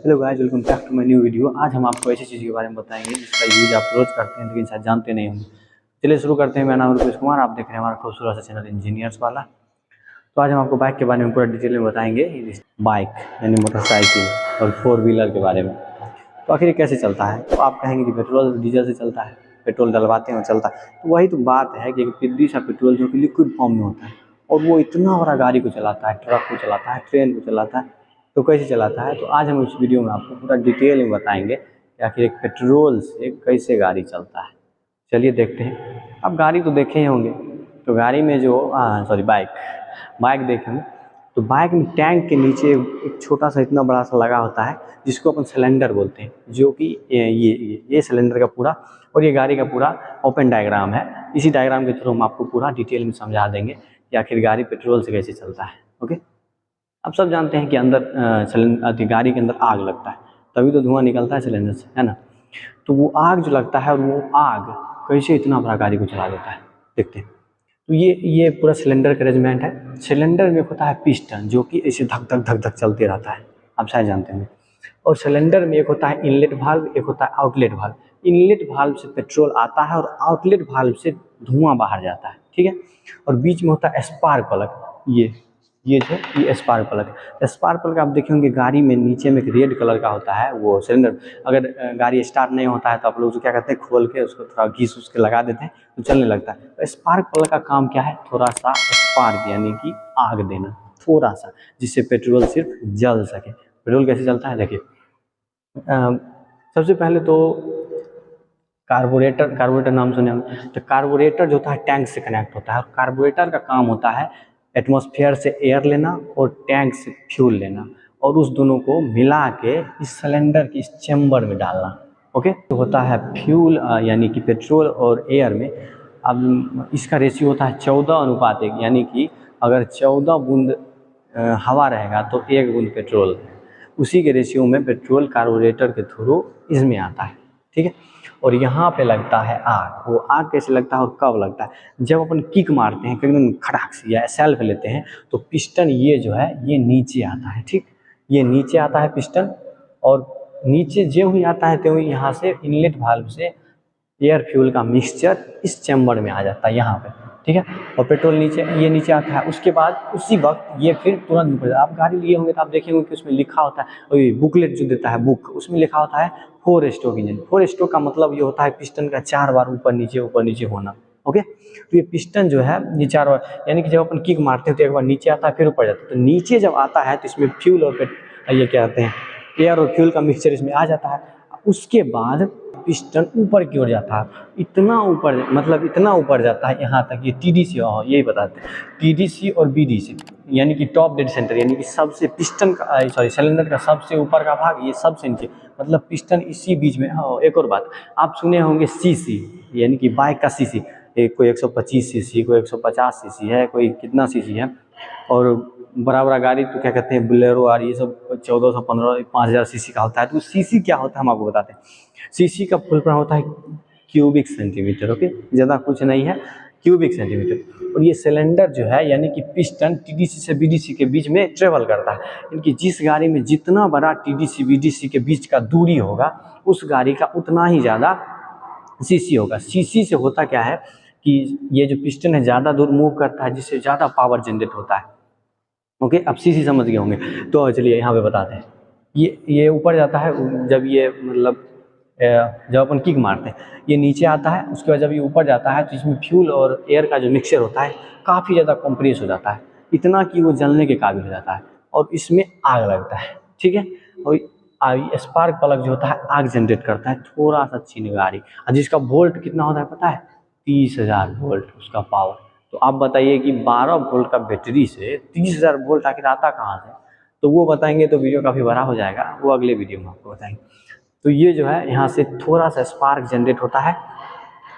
Hello guys, welcome back to my new video. आज हम आपको ऐसी चीज़ के बारे में बताएंगे जिसका यूज आप रोज करते हैं लेकिन शायद जानते नहीं होंगे। चलिए शुरू करते हैं। मेरा नाम रुपेश कुमार, आप देख रहे हैं हमारा खूबसूरत सा चैनल इंजीनियर्स वाला। तो आज हम आपको बाइक के बारे में पूरा डिटेल में बताएंगे। बाइक यानी मोटरसाइकिल और 4 व्हीलर के बारे में। तो आखिर ये कैसे चलता है? तो आप कहेंगे कि पेट्रोल डीजल से चलता है, पेट्रोल डलवाते हैं और चलता है। तो वही तो बात है कि एक पिद्दी सा पेट्रोल जो कि लिक्विड फॉर्म में होता है और वो इतना बड़ा गाड़ी को चलाता है, ट्रक को चलाता है, ट्रेन को चलाता है। तो कैसे चलाता है? तो आज हम इस वीडियो में आपको पूरा डिटेल में बताएंगे कि आखिर एक पेट्रोल से कैसे गाड़ी चलता है। चलिए देखते हैं। आप गाड़ी तो देखे ही होंगे। तो गाड़ी में जो बाइक देखे होंगे। तो बाइक में टैंक के नीचे एक छोटा सा इतना बड़ा सा लगा होता है जिसको अपन सिलेंडर बोलते हैं, जो कि ये सिलेंडर का पूरा और ये गाड़ी का पूरा ओपन डायग्राम है। इसी डायग्राम के थ्रू हम आपको पूरा डिटेल में समझा देंगे कि आखिर गाड़ी पेट्रोल से कैसे चलता है। ओके, आप सब जानते हैं कि अंदर गाड़ी के अंदर आग लगता है, तभी तो धुआं निकलता है सिलेंडर से, है ना। तो वो आग जो लगता है और वो आग कैसे इतना बड़ा गाड़ी को चला देता है, देखते हैं। तो ये पूरा सिलेंडर का अरेंजमेंट है। सिलेंडर में होता है पिस्टन, जो कि ऐसे धक धक धक धक चलते रहता है, आप शायद जानते हैं। और सिलेंडर में एक होता है इनलेट वाल्व, एक होता है आउटलेट वाल्व। इनलेट वाल्व से पेट्रोल आता है और आउटलेट वाल्व से धुआं बाहर जाता है, ठीक है। और बीच में होता है स्पार्क प्लग। ये स्पार्क प्लग। स्पार्क प्लग आप देखेंगे गाड़ी में नीचे में एक रेड कलर का होता है वो सिलेंडर। अगर गाड़ी स्टार्ट नहीं होता है तो आप लोग जो क्या करते हैं, खोल के उसको थोड़ा घिस उसके लगा देते हैं तो चलने लगता है। तो स्पार्क प्लग का काम क्या है? थोड़ा सा स्पार्क यानी कि आग देना, थोड़ा सा, जिससे पेट्रोल सिर्फ जल सके। पेट्रोल कैसे चलता है देखिए। सबसे पहले तो कार्बोरेटर नाम सुने हम। तो कार्बोरेटर जो होता है टैंक से कनेक्ट होता है और कार्बोरेटर का काम होता है एटमॉस्फेयर से एयर लेना और टैंक से फ्यूल लेना और उस दोनों को मिला के इस सिलेंडर की इस चैम्बर में डालना। ओके, तो होता है फ्यूल यानी कि पेट्रोल और एयर में। अब इसका रेशियो होता है 14:1, यानी कि अगर 14 बूंद हवा रहेगा तो 1 बूंद पेट्रोल। उसी के रेशियो में पेट्रोल कार्बोरेटर के थ्रू इसमें आता है, ठीक है। और यहाँ पे लगता है आग। वो आग कैसे लगता है और कब लगता है? जब अपन किक मारते हैं एकदम खड़ाक से या सेल्फ लेते हैं तो पिस्टन ये जो है ये नीचे आता है, ठीक। ये नीचे आता है पिस्टन, और नीचे जो ही आता है तो यहाँ से इनलेट वाल्व से एयर फ्यूल का मिक्सचर इस चैम्बर में आ जाता है यहाँ पे, ठीक है। और पेट्रोल नीचे नीचे आता है। उसके बाद उसी वक्त ये फिर तुरंत ऊपर। आप गाड़ी लिए होंगे तो आप देखेंगे कि उसमें लिखा होता है, वही बुकलेट जो देता है बुक, उसमें लिखा होता है 4 स्ट्रोक इंजन। 4 स्ट्रोक का मतलब ये होता है पिस्टन का 4 बार ऊपर नीचे होना। ओके, तो ये पिस्टन जो है ये 4 बार, यानी कि जब अपन किक मारते हैं तो एक बार नीचे आता है फिर ऊपर जाता है। तो नीचे जब आता है तो इसमें फ्यूल और ये क्या कहते हैं, एयर और फ्यूल का मिक्सचर इसमें आ जाता है। उसके बाद पिस्टन ऊपर की ओर जाता है, इतना ऊपर, मतलब इतना ऊपर जाता है यहाँ तक। ये TDC यही बताते हैं, TDC और BDC यानी कि टॉप डेड सेंटर, यानी कि सबसे पिस्टन का सिलेंडर का सबसे ऊपर का भाग, ये सबसे नीचे, मतलब पिस्टन इसी बीच में। हाँ, एक और बात आप सुने होंगे CC, यानी कि बाइक का CC। कोई 125 CC, कोई 150 CC है, कोई कितना CC है। और बड़ा गाड़ी तो क्या कहते हैं, बोलेरो और ये सब 1400, 1500, 5000 CC का होता है। तो CC क्या होता है हम आपको बताते हैं। CC का फुल फॉर्म होता है क्यूबिक सेंटीमीटर। ओके, ज़्यादा कुछ नहीं है, क्यूबिक सेंटीमीटर। और ये सिलेंडर जो है यानी कि पिस्टन TDC से BDC के बीच में ट्रेवल करता है। इनकी जिस गाड़ी में जितना बड़ा TDC BDC के बीच का दूरी होगा उस गाड़ी का उतना ही ज़्यादा CC होगा। CC से होता क्या है कि ये जो पिस्टन है ज़्यादा दूर मूव करता है, जिससे ज़्यादा पावर जनरेट होता है। ओके, अब CC समझ गए होंगे। तो चलिए यहाँ पे बताते हैं। ये ऊपर जाता है जब ये मतलब जब अपन किक मारते हैं ये नीचे आता है। उसके बाद जब ये ऊपर जाता है तो इसमें फ्यूल और एयर का जो मिक्सचर होता है काफ़ी ज़्यादा कंप्रेस हो जाता है, इतना कि वो जलने के काबिल हो जाता है और इसमें आग लगता है, ठीक है। और स्पार्क प्लग जो होता है आग जनरेट करता है, थोड़ा सा चिंगारी, और जिसका वोल्ट कितना होता है पता है? 30,000 वोल्ट उसका पावर। तो आप बताइए कि 12 वोल्ट का बैटरी से 30,000 वोल्ट आखिर आता कहाँ से? तो वो बताएंगे तो वीडियो काफ़ी बड़ा हो जाएगा, वो अगले वीडियो में आपको बताएंगे। तो ये जो है यहाँ से थोड़ा सा स्पार्क जनरेट होता है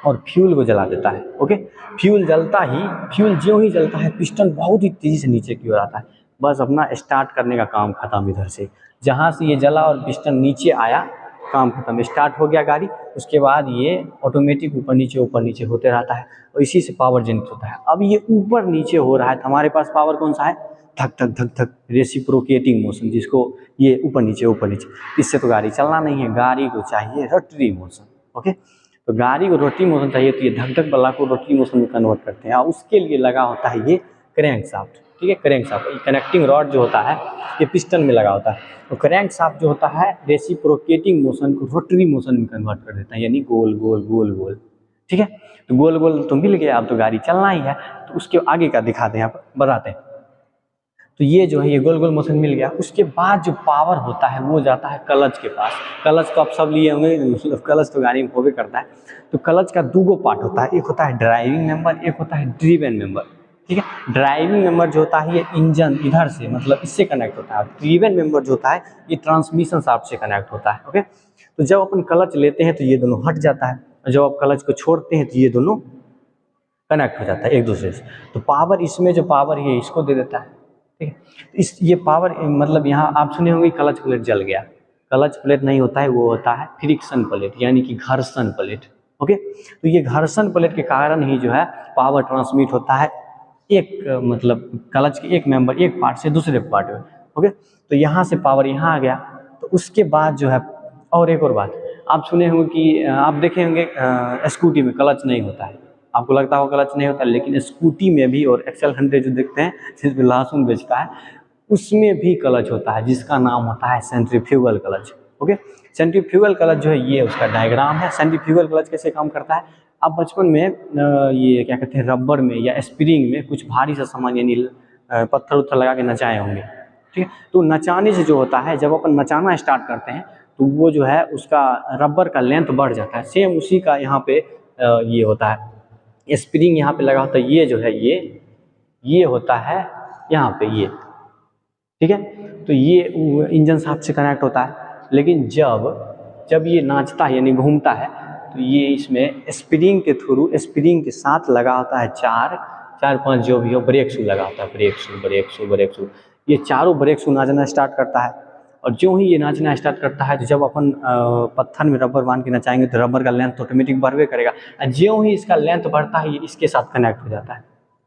और फ्यूल को जला देता है। ओके, फ्यूल ज्यों ही जलता है पिस्टन बहुत ही तेज़ी से नीचे की ओर आता है। बस अपना स्टार्ट करने का काम खत्म। इधर से जहाँ से ये जला और पिस्टन नीचे आया काम खत्म, स्टार्ट हो गया गाड़ी, उसके बाद ये ऑटोमेटिक ऊपर नीचे होते रहता है और इसी से पावर जनरेट होता है। अब ये ऊपर नीचे हो रहा है तो हमारे पास पावर कौन सा है, धक धक धक धक रेसिप्रोकेटिंग मोशन, जिसको ये ऊपर नीचे, इससे तो गाड़ी चलना नहीं है, गाड़ी को चाहिए रोटरी मोशन। ओके, तो गाड़ी को रोटरी मोशन चाहिए तो ये धक धक वाला को रोटरी मोशन में कन्वर्ट करते हैं और उसके लिए लगा होता है ये क्रैंक शाफ्ट। ठीक है, क्रैंक शाफ्ट कनेक्टिंग रॉड जो होता है ये पिस्टन में लगा होता है, तो क्रैंक शाफ्ट जो होता है रेसिप्रोकेटिंग मोशन को रोटरी मोशन में कन्वर्ट कर देता है, यानी गोल गोल गोल गोल। ठीक है, तो गोल गोल तो मिल गया, अब तो गाड़ी चलना ही है, तो उसके आगे का दिखाते हैं, यहाँ पर बताते हैं। तो ये जो है ये गोल गोल मोशन मिल गया, उसके बाद जो पावर होता है वो जाता है क्लच के पास। क्लच तो आप सब लिए होंगे, मतलब क्लच तो गाड़ी में होवे करता है। तो क्लच का दो पार्ट होता है, एक होता है ड्राइविंग मेंबर, एक होता है ड्रिवन मेंबर। ठीक है, ड्राइविंग मेंबर जो होता है ये इंजन इधर से, मतलब इससे कनेक्ट होता है, और ड्रिवन मेंबर जो होता है ये ट्रांसमिशन शाफ्ट से कनेक्ट होता है। ओके, तो जब अपन क्लच लेते हैं तो ये दोनों हट जाता है, और जब आप क्लच को छोड़ते हैं तो ये दोनों कनेक्ट हो जाता है एक दूसरे से। तो पावर इसमें जो पावर है इसको दे देता है। ठीक है, इस ये पावर मतलब यहाँ आप सुने होंगे क्लच प्लेट जल गया, क्लच प्लेट नहीं होता है, वो होता है फ्रिक्शन प्लेट, यानी कि घर्षण प्लेट। ओके, तो ये घर्षण प्लेट के कारण ही जो है पावर ट्रांसमिट होता है एक मतलब क्लच के एक मेंबर, एक पार्ट से दूसरे पार्ट में। ओके, तो यहाँ से पावर यहाँ आ गया, तो उसके बाद जो है, और एक और बात आप सुने होंगे कि आप देखे होंगे स्कूटी में क्लच नहीं होता है, आपको लगता होगा क्लच नहीं होता, लेकिन स्कूटी में भी और एक्सेल 100 जो देखते हैं जिसमें लहसुन बेचता है उसमें भी क्लच होता है, जिसका नाम होता है centrifugal clutch. Okay, centrifugal clutch जो है ये उसका डायग्राम है। सेंट्रीफ्यूगल क्लच कैसे काम करता है, आप बचपन में ये क्या कहते हैं रबर में या स्प्रिंग में कुछ भारी सा सामान यानी पत्थर उत्थर लगा के नचाए होंगे। ठीक है, तो नचाने से जो होता है, जब अपन नचाना स्टार्ट करते हैं तो वो जो है उसका रबर का लेंथ बढ़ जाता है। सेम उसी का यहाँ पे ये होता है, स्प्रिंग यहाँ पे लगा होता है, ये जो है ये होता है यहाँ पे ये। ठीक है, तो ये इंजन शाफ्ट से कनेक्ट होता है, लेकिन जब ये नाचता है यानी घूमता है तो ये इसमें स्प्रिंग के थ्रू, स्प्रिंग के साथ लगा होता है चार पांच जो भी हो ब्रेक शू लगा होता है, ब्रेक शू, ये चारों ब्रेक शू नाचना स्टार्ट करता है। और जो ही ये नाचना स्टार्ट करता है तो जब अपन पत्थर में रबर बांध के नचाएंगे तो रबर का लेंथ ऑटोमेटिक बढ़वे करेगा, और जो ही इसका लेंथ बढ़ता है ये इसके साथ कनेक्ट हो जाता है।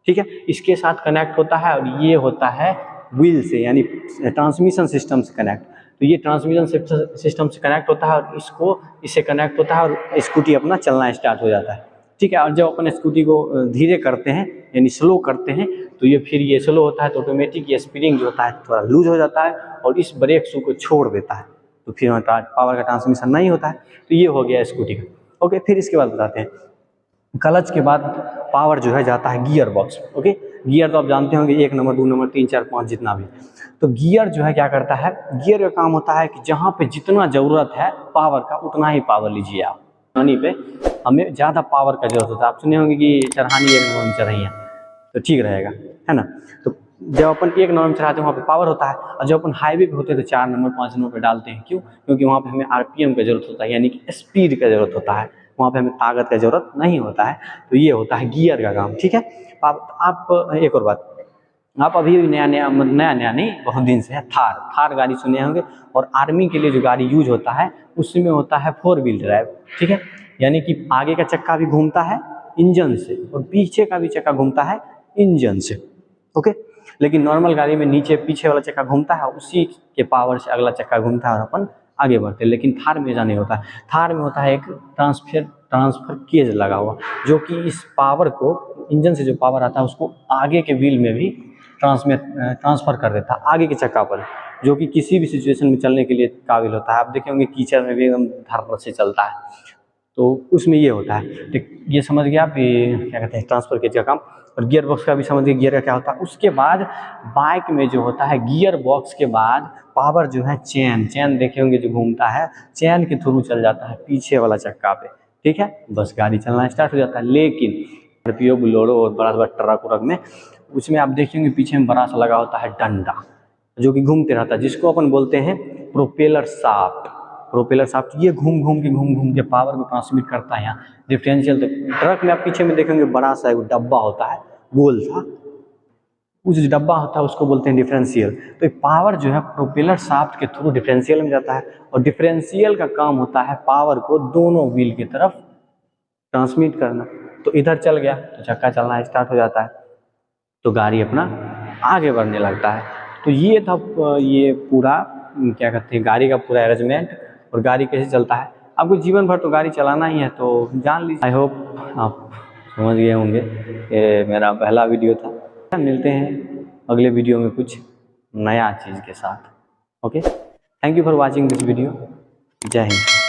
ठीक है, इसके साथ कनेक्ट होता है और ये होता है व्हील से, यानी ट्रांसमिशन सिस्टम से कनेक्ट। तो ये ट्रांसमिशन सिस्टम से कनेक्ट होता है और इससे कनेक्ट होता है और स्कूटी अपना चलना स्टार्ट हो जाता है। ठीक है, और जब अपन स्कूटी को धीरे करते हैं यानी स्लो करते हैं तो ये फिर ये स्लो होता है तो ऑटोमेटिक ये स्प्रिंग जो होता है थोड़ा लूज हो जाता है और इस ब्रेक शू को छोड़ देता है, तो फिर पावर का ट्रांसमिशन नहीं होता है। तो ये हो गया स्कूटी का। ओके, फिर इसके बाद बताते हैं क्लच के बाद पावर जो है जाता है गियर बॉक्स। ओके, गियर तो आप जानते होंगे 1 नंबर 2 नंबर 3 4 5 जितना भी। तो गियर जो है क्या करता है, गियर का काम होता है कि जहाँ पे जितना ज़रूरत है पावर का उतना ही पावर लीजिए आप। चढ़ानी पे हमें ज़्यादा पावर का जरूरत होता है, आप सुने होंगे कि चढ़ानी 1 नंबर में चढ़ाइए तो ठीक रहेगा, है ना। तो जब अपन 1 नंबर में चढ़ाते हैं वहाँ पे पावर होता है, और जब अपन हाईवे पे होते हैं तो 4 नंबर 5 नंबर पे डालते हैं। क्यों? क्योंकि वहाँ पे हमें आरपीएम का जरूरत होता है, यानी कि स्पीड का जरूरत होता है, वहाँ पे हमें ताकत का जरूरत नहीं होता है। तो ये होता है गियर का काम। ठीक है, आप एक और बात, आप अभी भी नया नहीं बहुत दिन से है थार गाड़ी सुने होंगे, और आर्मी के लिए जो गाड़ी यूज होता है उसमें होता है 4 व्हील ड्राइव। ठीक है, यानी कि आगे का चक्का भी घूमता है इंजन से और पीछे का भी चक्का घूमता है इंजन से। ओके, लेकिन नॉर्मल गाड़ी में नीचे पीछे वाला चक्का घूमता है, उसी के पावर से अगला चक्का घूमता है और अपन आगे बढ़ते हैं। लेकिन थार में ऐसा नहीं होता है, थार में होता है एक ट्रांसफर केज लगा हुआ, जो कि इस पावर को इंजन से जो पावर आता है उसको आगे के व्हील में भी ट्रांसफर कर देता है आगे के चक्का पर, जो कि किसी भी सिचुएशन में चलने के लिए काबिल होता है। आप देखे होंगे कीचड़ में भी एकदम धड़ से चलता है, तो उसमें ये होता है। तो ये समझ गया आप, ये क्या कहते हैं ट्रांसफर केज का काम। और गियर बॉक्स का भी समझ गए गियर का क्या होता है। उसके बाद बाइक में जो होता है गियर बॉक्स के बाद पावर जो है चैन देखे होंगे जो घूमता है, चैन के थ्रू चल जाता है पीछे वाला चक्का पे। ठीक है, बस गाड़ी चलना स्टार्ट हो जाता है। लेकिन स्कॉर्पियो बोलेरो और बड़ा ट्रक उरक में उसमें आप देखेंगे पीछे में बड़ा सा लगा होता है डंडा, जो कि घूमते रहता है, जिसको अपन बोलते हैं प्रोपेलर शाफ्ट। ये घूम के पावर को ट्रांसमिट करता है। यहाँ डिफरेंशियल ट्रक में आप पीछे में देखेंगे बड़ा सा एक डब्बा होता है गोल सा, वो जो डब्बा होता है उसको बोलते हैं डिफरेंशियल। तो ये पावर जो है प्रोपेलर शाफ्ट के थ्रू डिफरेंशियल में जाता है, और डिफरेंशियल का काम होता है पावर को दोनों व्हील की तरफ ट्रांसमिट करना। तो इधर चल गया तो चक्का चलना स्टार्ट हो जाता है, तो गाड़ी अपना आगे बढ़ने लगता है। तो ये था ये पूरा क्या कहते हैं गाड़ी का पूरा अरेंजमेंट, और गाड़ी कैसे चलता है। आपको जीवन भर तो गाड़ी चलाना ही है, तो जान लीजिए। आई होप आप समझ गए होंगे। ये मेरा पहला वीडियो था। मिलते हैं अगले वीडियो में कुछ नया चीज़ के साथ। Okay, thank you for watching this video. जय हिंद।